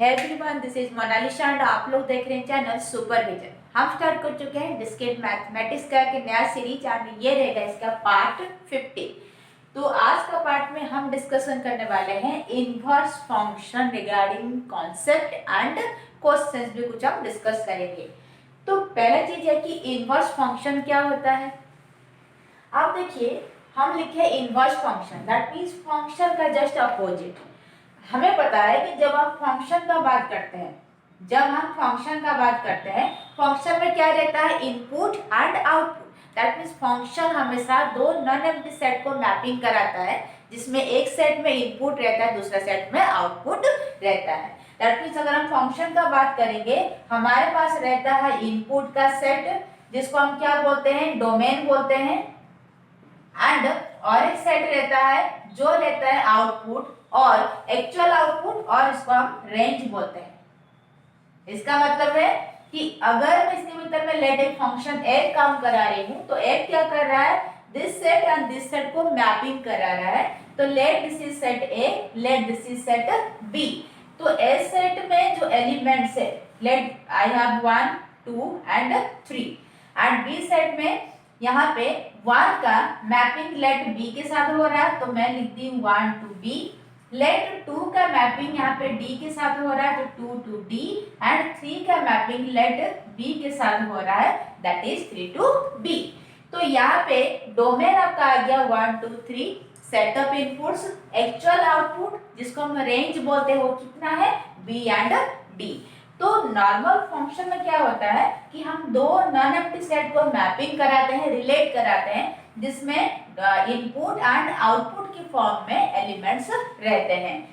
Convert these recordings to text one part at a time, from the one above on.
है everyone, this is Monalisa and आप लोग देख रहे हैं चैनल सुपरविजन। हम स्टार्ट कर चुके हैं डिस्क्रीट मैथमेटिक्स का एक नया सीरीज एंड ये रहेगा इसका पार्ट 50। तो आज का पार्ट में हम डिस्कशन करने वाले हैं inverse function regarding concept and questions भी कुछ हम डिस्कस करेंगे। तो पहला चीज है कि इनवर्स फंक्शन क्या होता है। आप देखिए, हम लिखे inverse function, that means function का जस्ट अपोजिट। हमें पता है कि जब हम फंक्शन का बात करते हैं, फंक्शन में क्या रहता है, input and output. That means function हमेशा दो नॉन एम्प्टी सेट को मैपिंग कराता है, जिसमें एक सेट में इनपुट रहता है, दूसरा सेट में आउटपुट रहता है। दैट मीन्स अगर हम फंक्शन का बात करेंगे, हमारे पास रहता है इनपुट का सेट, जिसको हम क्या बोलते हैं, डोमेन बोलते हैं, एंड और एक सेट रहता है जो रहता है आउटपुट और एक्चुअल आउटपुट, और इसको हम रेंज बोलते हैं। इसका मतलब है कि अगर मैं इसके भीतर में लेट एक फंक्शन एफ काम करा रही हूँ, तो एफ क्या कर रहा है, this set and this set को मैपिंग करा रहा है। तो let this is set A, let this is set B. तो ए सेट में जो एलिमेंट्स है, let I have 1 2 and 3, and B set में यहाँ पे 1 का मैपिंग लेट बी के साथ हो रहा है, तो मैं लिखती हूँ 1 टू बी। लेट 2 का मैपिंग यहाँ पे डी के साथ हो रहा है, तो 2 टू डी, एंड 3 का मैपिंग लेट बी के साथ हो रहा है, दैट इज 3 टू बी। तो यहाँ पे डोमेन आपका आ गया 1 2 3, सेटअप इनपुट्स, एक्चुअल आउटपुट जिसको हम रेंज बोलते हैं, वो कितना है, बी एंड डी। तो नॉर्मल फंक्शन में क्या होता है कि हम दो नॉन एम्प्टी सेट को मैपिंग कराते हैं, रिलेट कराते हैं, जिसमें इनपुट एंड आउटपुट की फॉर्म में एलिमेंट्स रहते हैं।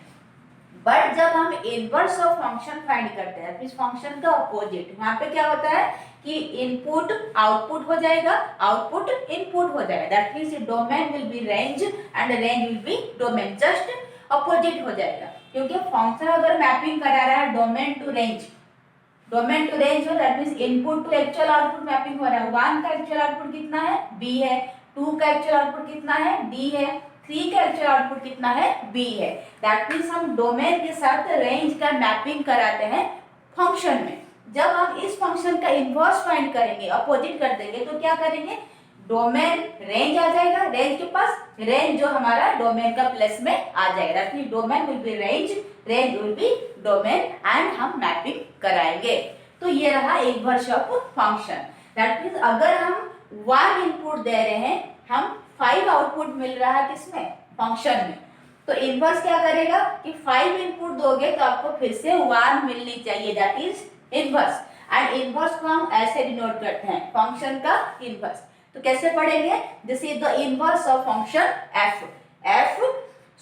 बट जब हम इनवर्स ऑफ फंक्शन फाइंड करते हैं, इस फंक्शन का अपोजिट, वहां पे क्या होता है कि इनपुट आउटपुट हो जाएगा, आउटपुट इनपुट हो जाएगा। That means domain will be range and range will be domain, just opposite हो जाएगा। क्योंकि फंक्शन अगर मैपिंग करा रहा है डोमेन टू रेंज हो, that means input to actual output mapping हो रहा है। 1 का एक्चुअल आउटपुट कितना है, बी है। 2 का एक्चुअल आउटपुट कितना है, डी है। 3 का एक्चुअल आउटपुट कितना है, बी है। दैट मींस हम डोमेन के साथ रेंज का मैपिंग कराते हैं फंक्शन में। जब हम इस फंक्शन का इनवर्स फाइंड करेंगे, अपोजिट कर देंगे, तो क्या करेंगे, डोमेन रेंज आ जाएगा, रेंज के पास रेंज जो हमारा डोमेन का प्लेस में आ जाएगा। That means domain will be range, range will be domain, and हम मैपिंग कराएंगे। तो ये रहा inverse of function. That means अगर हम 1 इनपुट दे रहे हैं, हम 5 आउटपुट मिल रहा है किसमें, फंक्शन में, तो इनवर्स क्या करेगा कि 5 इनपुट दोगे तो आपको फिर से 1 मिलनी चाहिए, that is inverse. And inverse को हम ऐसे डिनोट करते हैं, फंक्शन का इनवर्स। तो कैसे पढ़ेंगे, this is the inverse of function F. F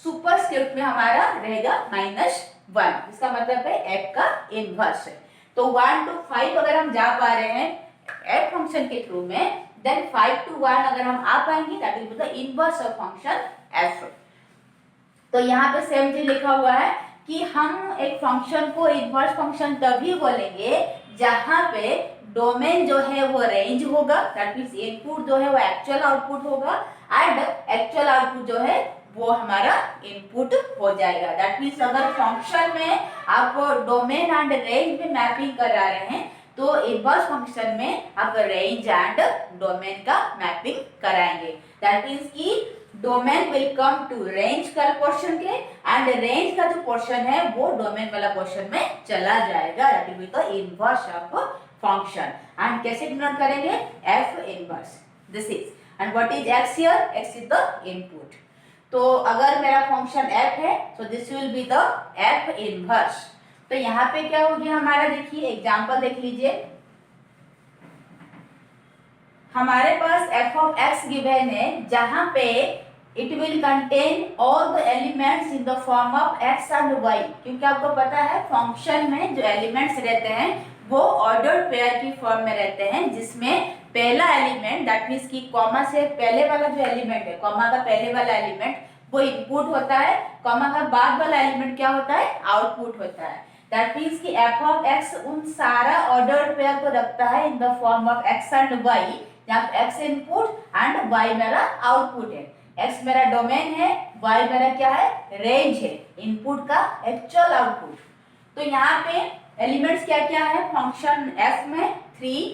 superscript में हमारा रहेगा -1, इसका मतलब है एफ का इनवर्स है। तो 1 to 5 अगर हम जा पा रहे हैं एफ फंक्शन के थ्रू में, देन 5 to 1 अगर हम आ पाएंगे, that will be the inverse of function F. तो यहाँ पे सेम चीज लिखा हुआ है कि हम एक फंक्शन को इनवर्स फंक्शन तभी बोलेंगे जहां पे डोमेन जो है वो रेंज होगा, दैट मींस इनपुट जो है वो एक्चुअल आउटपुट होगा, एंड एक्चुअल आउटपुट जो है वो हमारा इनपुट हो जाएगा। दैट मींस अगर फंक्शन में आप डोमेन एंड रेंज में मैपिंग करा रहे हैं, तो इनवर्स फंक्शन में आप रेंज एंड डोमेन का मैपिंग कराएंगे। दैट मींस कि domain will come to range का पोर्शन के, एंड रेंज का जो पोर्शन है वो डोमेन वाला पोर्शन में चला जाएगा। That will be the inverse of function. And कैसे डिनोट करेंगे, F inverse, this is, and what is x here, x is the input. तो अगर मेरा फंक्शन एफ है, तो this will be the F inverse. तो यहाँ पे क्या हो गया हमारा, देखिए एग्जांपल देख लीजिए। हमारे पास एफ ऑफ एक्स गिवन है, जहां पे it will contain all the elements in the form of x and y. क्योंकि आपको पता है फंक्शन में जो एलिमेंट्स रहते हैं वो ऑर्डर्ड पेयर की फॉर्म में रहते हैं, जिसमें पहला एलिमेंट, दैट मींस की कॉमा से पहले वाला जो एलिमेंट है, कॉमा का पहले वाला एलिमेंट वो इनपुट होता है, कॉमा का बाद वाला एलिमेंट क्या होता है, आउटपुट होता है। दैट मींस कि एफ ऑफ एक्स उन सारा ऑर्डर्ड पेयर को रखता है in the form of x and y, जहां एक्स इनपुट एंड वाई मेरा आउटपुट है। एक्स मेरा डोमेन है, वाई मेरा क्या है, रेंज है, इनपुट का एक्चुअल आउटपुट। तो तो यहाँ पे एलिमेंट्स क्या क्या है फंक्शन f में 3,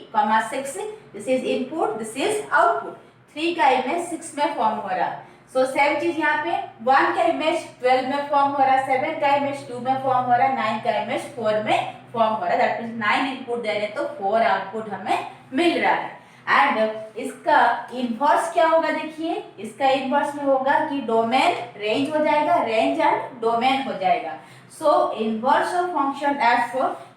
6, this is input, this is output. 3 का इमेज 6 में फॉर्म हो रहा है, सो सेम चीज यहाँ पे 1 का इमेज 12 में फॉर्म हो रहा है, 7 का इमेज 2 में फॉर्म हो रहा है, 9 का इमेज 4 में फॉर्म हो रहा है। दैट मींस 9 इनपुट दे रहे तो 4 आउटपुट हमें मिल रहा है। एंड इसका इनवर्स क्या होगा, देखिए इसका इनवर्स में होगा कि डोमेन रेंज हो जाएगा, रेंज एंड डोमेन हो जाएगा। सो inverse of function f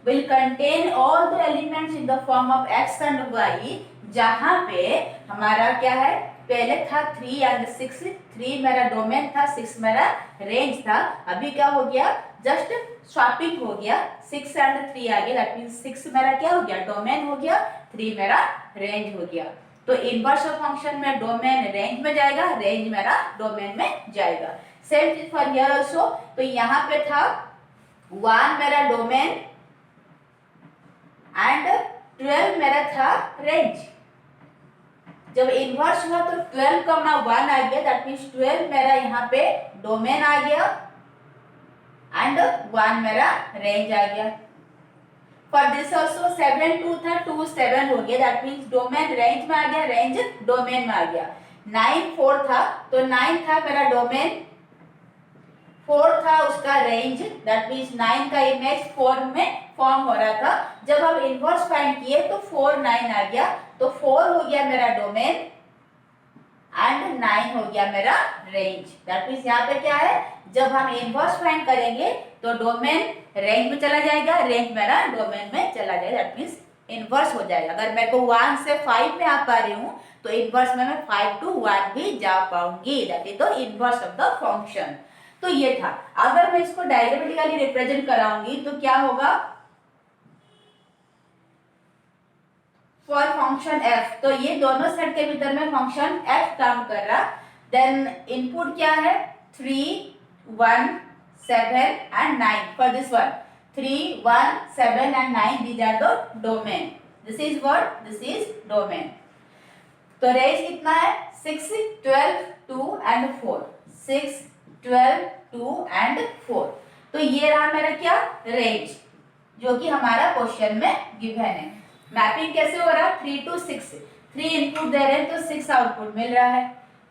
will contain all the elements in the form of x and y, जहां पे हमारा क्या है, पहले था 3 एंड 6, 3 मेरा डोमेन था, 6 मेरा रेंज था। अभी क्या हो गया, जस्ट स्वैपिंग हो गया, 6 एंड 3 आ गया। दैट मींस 6 मेरा क्या हो गया, डोमेन हो गया, 3 मेरा रेंज हो गया। तो इनवर्स ऑफ फंक्शन में डोमेन रेंज में जाएगा, रेंज मेरा डोमेन में जाएगा। सेम चीज फॉर हियर आल्सो। तो यहाँ पे था 1 मेरा डोमेन एंड 12 मेरा था रेंज। जब इनवर्स हुआ तो 12 का 1 आ गया, दैट मींस 12 मेरा यहाँ पे डोमेन आ गया एंड 1 मेरा रेंज आ गया। फॉर दिस ऑल्सो 7 2 था, 2 7 हो गया, दैट मींस डोमेन रेंज में आ गया, रेंज डोमेन में आ गया। 9 4 था, तो 9 था मेरा डोमेन, 4 था उसका रेंज, दैट मींस 9 का इमेज 4 में फॉर्म हो रहा था। जब हम इनवर्स फाइंड किए तो 4 9 आ गया, तो 4 हो गया मेरा डोमेन एंड 9 हो गया मेरा रेंज। दैट मींस यहाँ पे क्या है, जब हम इनवर्स फाइंड करेंगे तो डोमेन रेंज में चला जाएगा, रेंज मेरा डोमेन में चला जाएगा। दैट मींस इनवर्स हो जाएगा। अगर मेरे को 1 से 5 में आ पा रही हूँ तो इनवर्स में मैं 5 to 1 भी जा पाऊंगी। That is the inverse of the function. तो ये था। अगर मैं इसको डायग्रामेटिकली रिप्रेजेंट कराऊंगी तो क्या होगा, फॉर फंक्शन f, तो ये दोनों सेट के भीतर में फंक्शन f काम कर रहा। देन इनपुट क्या है, 3 1 7 and 9 for this one. 3 1 7 and 9 these are the domain. This is what, this is domain. तो रेंज कितना है, 6 12 2 एंड 4, 6 12 2 एंड 4। तो ये रहा मेरा क्या, रेंज, जो कि हमारा क्वेश्चन में गिवन है। मैपिंग कैसे हो रहा है, 3 to 6, 3 इनपुट दे रहे हैं तो 6 आउटपुट मिल रहा है,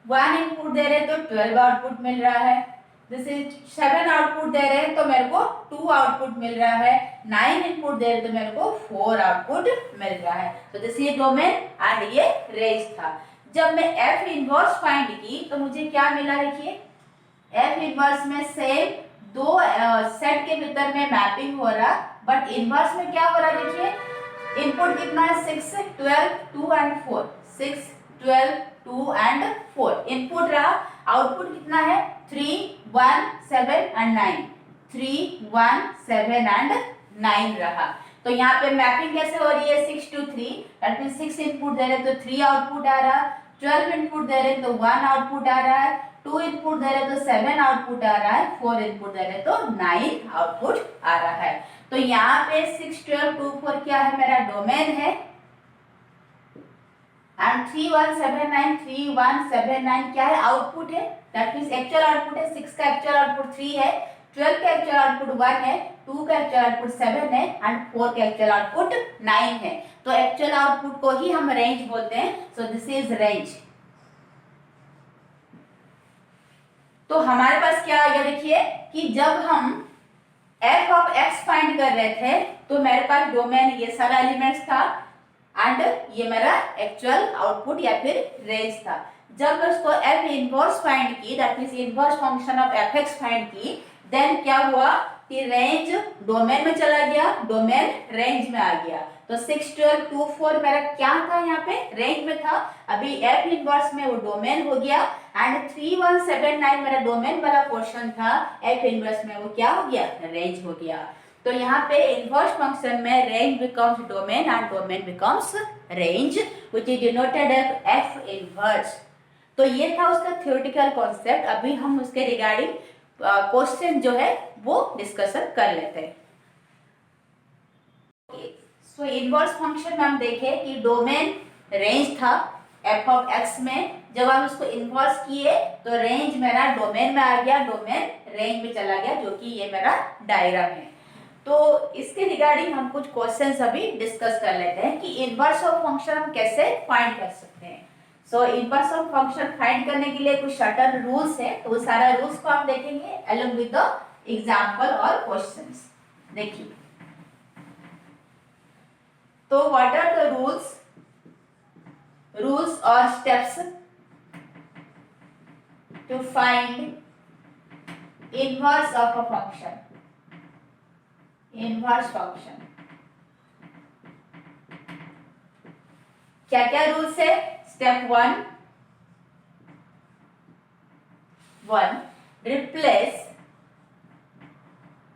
1 इनपुट दे रहे हैं तो 12 आउटपुट मिल रहा है, दिस इज 7 आउटपुट दे रहे हैं तो मेरे को 2 आउटपुट मिल रहा है, 9 इनपुट दे रहे हैं तो मेरे को 4 आउटपुट मिल रहा है। तो दिस इज डोमेन एंड ये रेंज था। जब मैं f इनवर्स फाइंड की तो मुझे क्या मिला, देखिए f इनवर्स में सेम दो सेट के भीतर में मैपिंग हो रहा, बट इनवर्स में क्या हो रहा, देखिए इनपुट कितना है, 6 12 2 एंड 4, 6 12 2 एंड 4 इनपुट रहा। आउटपुट कितना है, 3 1 7 एंड 9, 3 1 7 एंड 9 रहा। तो यहाँ पे मैपिंग कैसे हो रही है, 6 to 3, दैट मींस 6 इनपुट दे रहे तो 3 आउटपुट आ रहा, 12 इनपुट दे रहे तो 1 आउटपुट आ रहा है, 2 इनपुट दे रहे तो 7 आउटपुट आ रहा है, 4 इनपुट दे रहे तो 9 आउटपुट आ रहा है। तो यहाँ पे 6 12 2 4 क्या है, मेरा डोमेन है, एंड 3 1 7 9 3 1 7 9 क्या है, आउटपुट है। दैट मींस एक्चुअल आउटपुट है, 6 का एक्चुअल आउटपुट 3 है, 12 का एक्चुअल आउटपुट 1 है, 2 का एक्चुअल आउटपुट 7 है एंड 4 का एक्चुअल आउटपुट 9 है। तो एक्चुअल आउटपुट को ही हम रेंज बोलते हैं। सो दिस इज रेंज। तो हमारे पास क्या आ गया, देखिए कि जब हम f ऑफ x फाइंड कर रहे थे तो मेरे पास डोमेन ये सारा एलिमेंट्स था एंड ये मेरा एक्चुअल आउटपुट या फिर रेंज था। जब मैं उसको f इनवर्स फाइंड की, that means inverse function of fx find की, देन क्या हुआ कि रेंज डोमेन में चला गया, डोमेन रेंज में आ गया। तो 6 12 2 4 मेरा क्या था, यहाँ पे रेंज में था। अभी f इनवर्स में वो डोमेन हो गया एंड 3 1 7 9 मेरा डोमेन वाला पोर्शन था, f इनवर्स में वो क्या हो गया, रेंज हो गया। तो यहाँ पे इनवर्स फंक्शन में range becomes domain and domain becomes range, which is denoted as f inverse. तो ये था उसका थ्योरेटिकल कॉन्सेप्ट। अभी हम उसके रिगार्डिंग क्वेश्चन जो है वो डिस्कशन कर लेते हैं। सो इनवर्स फंक्शन में हम देखें कि डोमेन रेंज था f ऑफ x में। जब हम उसको इनवर्स किए तो रेंज मेरा डोमेन में आ गया, डोमेन रेंज में चला गया, जो कि ये मेरा डायग्राम है। तो इसके रिगार्डिंग हम कुछ क्वेश्चंस अभी डिस्कस कर लेते हैं कि इनवर्स ऑफ फंक्शन हम कैसे फाइंड कर सकते हैं। सो इनवर्स ऑफ फंक्शन फाइंड करने के लिए कुछ सर्टेन रूल्स है, तो वो सारा रूल्स को हम देखेंगे अलोंग विद द एग्जांपल और क्वेश्चंस। देखिए, तो व्हाट आर द रूल्स और steps to find inverse of a function. Inverse function क्या क्या रूल्स है? Step one,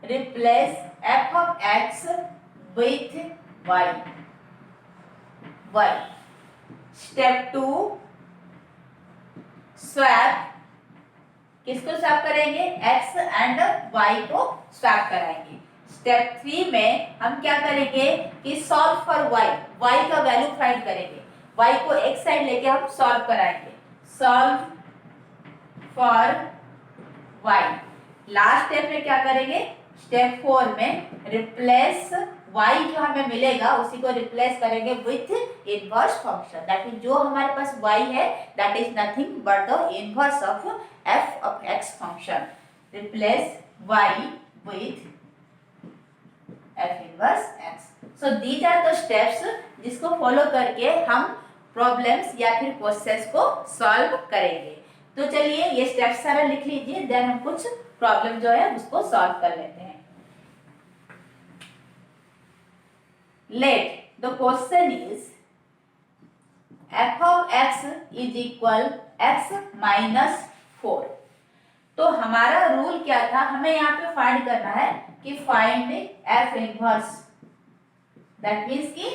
replace f of x with y. Step two, swap, किसको स्वैप करेंगे? X and y को स्वैप कराएंगे। स्टेप 3 में हम क्या करेंगे कि सॉल्व फॉर वाई का वैल्यू फाइंड करेंगे। वाई को एक साइड लेके हम सॉल्व कराएंगे, solve for y. Last step में क्या करेंगे? स्टेप 4 में रिप्लेस वाई जो हमें मिलेगा उसी को रिप्लेस करेंगे with inverse function. That mean जो हमारे पास वाई है that is nothing but the inverse of F of x function. Replace y with F inverse x. So these are the steps जिसको फॉलो करके हम प्रॉब्लम्स या फिर क्वेश्चंस को सॉल्व करेंगे। तो चलिए ये स्टेप्स सारा लिख लीजिए, देन हम कुछ प्रॉब्लम जो है उसको सॉल्व कर लेते हैं। Let the question is f of x is equal x minus 4। तो हमारा रूल क्या था? हमें यहाँ पे फाइंड करना है कि find f inverse. That means कि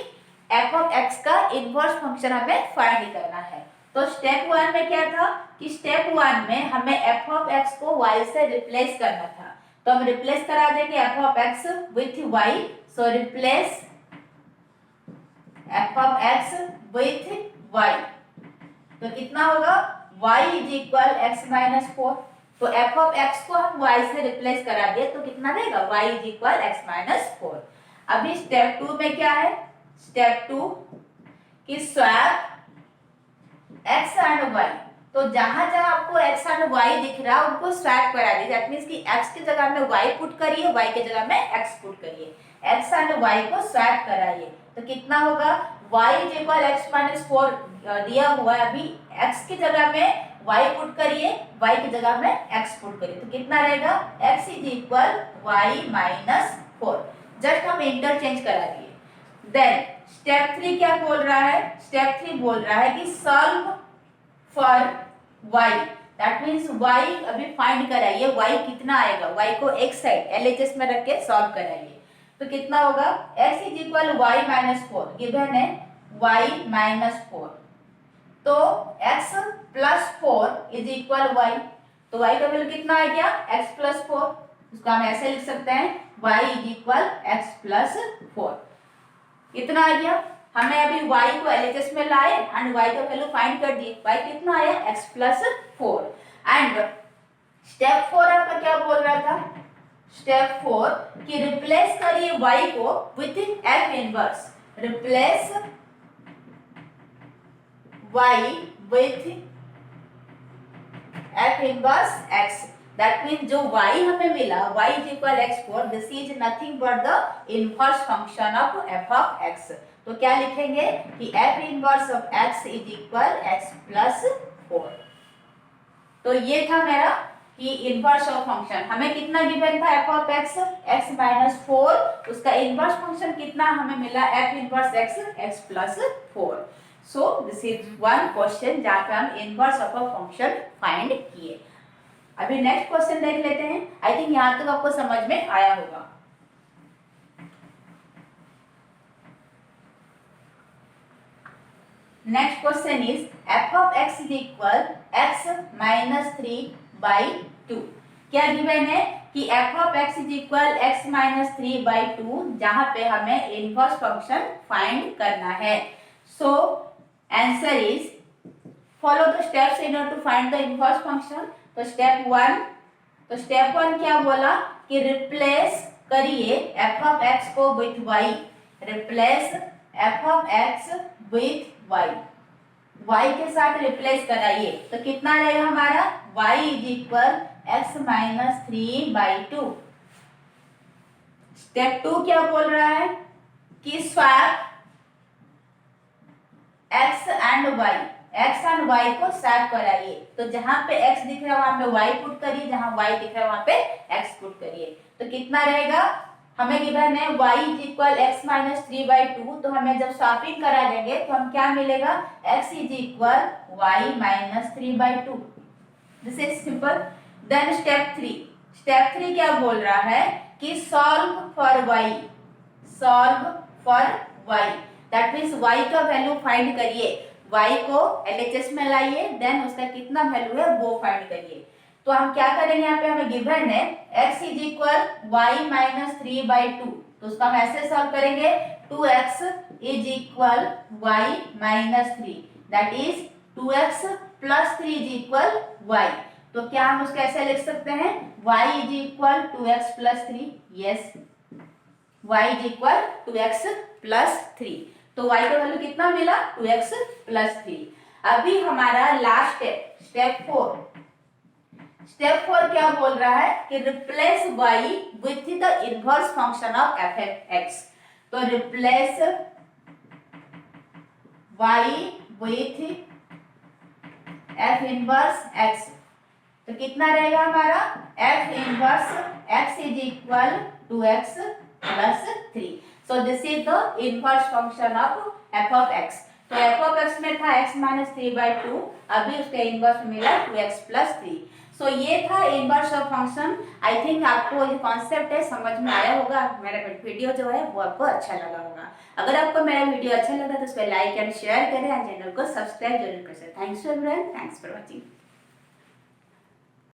f of x का इनवर्स फंक्शन हमें फाइंड करना है। तो स्टेप 1 में क्या था कि स्टेप 1 में हमें f of x को y से रिप्लेस करना था, तो हम रिप्लेस करा देंगे f of x with y। So replace f of x with y, तो कितना होगा? y is equal x minus 4। तो f of x को हम y से रिप्लेस करा दिए तो कितना देगा? y is equal x minus 4। अभी स्टेप 2 में क्या है? स्टेप 2 कि स्वैप x एंड y। तो जहां जहां आपको x एंड y दिख रहा है उनको स्वैप करा दीजिए। दैट मींस कि x की जगह में y पुट करिए, y की जगह में x पुट करिए, x एंड y को स्वैप कराइए। तो कितना होगा? y is equal x minus 4 दिया हुआ है, अभी x की जगह में y पुट करिए, y की जगह में x पुट करिए, तो कितना रहेगा? x is equal y minus 4। Just हम इंटरचेंज करा दिए। देन स्टेप 3 क्या बोल रहा है? स्टेप 3 बोल रहा है कि solve for y। That means y अभी फाइंड कराइए, y कितना आएगा? y को एक साइड LHS में रख के सॉल्व कराइए, तो कितना होगा? x is equal y minus 4 given है y माइनस 4। तो x plus 4 is equal y। तो y का वैल्यू कितना आ गया? x plus 4। उसको हम ऐसे लिख सकते हैं y is equal x plus 4। कितना आ गया? हमें अभी y को LHS में लाए एंड y का वैल्यू फाइंड कर दिए। y कितना आया? x plus 4। एंड स्टेप 4 आपका क्या बोल रहा था? स्टेप 4 कि रिप्लेस करिए y को with f inverse. Replace y with f inverse x। That mean जो y हमें मिला y is equal x4, this is nothing but the inverse function of f of x। तो क्या लिखेंगे कि f inverse of x is equal x plus 4। तो ये था मेरा कि इनवर्स ऑफ फंक्शन हमें कितना गिवन था? f of x x minus 4, उसका इनवर्स फंक्शन कितना हमें मिला? f inverse x x plus 4। So this is one question जहां पे हम inverse of a function find किए। अभी नेक्स्ट क्वेश्चन देख लेते हैं। आई थिंक यहां तक आपको समझ में आया होगा। Next question is f of x is equal x minus 3 by 2। क्या गिवन है कि f of x is equal x minus 3 by 2, जहां पे हमें इनवर्स फंक्शन फाइंड करना है। So answer is follow the steps in order to find the inverse function. तो step 1 क्या बोला कि रिप्लेस करिए एफ ऑफ एक्स को with y, replace f of x with Y, y के साथ रिप्लेस कराइए तो कितना रहेगा हमारा y is equal x minus 3/2। Step 2 क्या बोल रहा है कि स्वैप x एंड y को स्वैप कराइए। तो जहां पे x दिख रहा है वहां पे y पुट करिए, जहां y दिख रहा है वहां पे x पुट करिए। तो कितना रहेगा, हमें गिवन है y is equal x minus 3/2, तो हमें जब स्वैपिंग करा देंगे तो हम क्या मिलेगा, x is equal y minus 3/2। This is simple. Then step 3 क्या बोल रहा है कि solve for y, that means y का वैल्यू फाइंड करिए, y को LHS में लाइए, देन उसका कितना वैल्यू है वो फाइंड करिए। तो हम क्या करेंगे, यहाँ पे हमें गिवन है x is equal y minus 3/2, तो उसका हम ऐसे सॉल्व करेंगे 2x is equal y minus 3, that is 2x plus 3 is equal y। तो क्या हम उसको ऐसे लिख सकते हैं y is equal 2x plus 3, yes y is equal 2x plus 3। तो y का वैल्यू कितना मिला, 2x प्लस 3। अभी हमारा लास्ट स्टेप 4 क्या बोल रहा है कि replace y with the inverse function of F X. तो replace y with F inverse x, तो कितना रहेगा हमारा F inverse x is equal 2x plus 3। So this is the inverse function of F of X. तो F of X में था x minus 3/2, अभी उसका इनवर्स मिला 2x प्लस 3। सो ये था inverse of function. I think आपको ये कॉन्सेप्ट है समझ में आया होगा, मेरा वीडियो जो है वो आपको अच्छा लगा होगा। अगर आपको मेरा वीडियो अच्छा लगा तो उसको लाइक एंड शेयर करें, चैनल को सब्सक्राइब जरूर करें। Thanks everyone, thanks for watching.